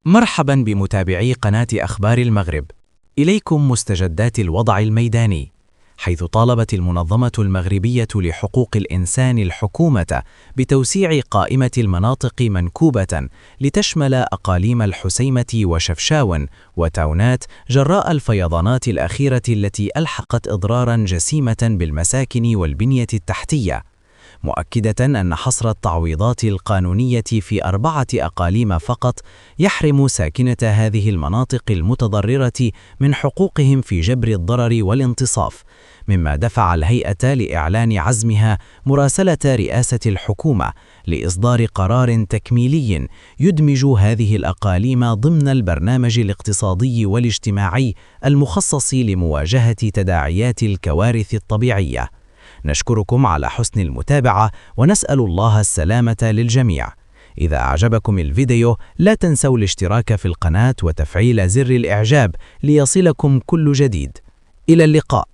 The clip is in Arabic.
مرحبا بمتابعي قناة أخبار المغرب. إليكم مستجدات الوضع الميداني، حيث طالبت المنظمة المغربية لحقوق الإنسان الحكومة بتوسيع قائمة المناطق منكوبة لتشمل أقاليم الحسيمة وشفشاون وتاونات جراء الفيضانات الأخيرة التي ألحقت إضرارا جسيمة بالمساكن والبنية التحتية، مؤكدة أن حصر التعويضات القانونية في 4 أقاليم فقط يحرم ساكنة هذه المناطق المتضررة من حقوقهم في جبر الضرر والانتصاف، مما دفع الهيئة لإعلان عزمها مراسلة رئاسة الحكومة لإصدار قرار تكميلي يدمج هذه الأقاليم ضمن البرنامج الاقتصادي والاجتماعي المخصص لمواجهة تداعيات الكوارث الطبيعية. نشكركم على حسن المتابعة ونسأل الله السلامة للجميع. إذا أعجبكم الفيديو لا تنسوا الاشتراك في القناة وتفعيل زر الإعجاب ليصلكم كل جديد. إلى اللقاء.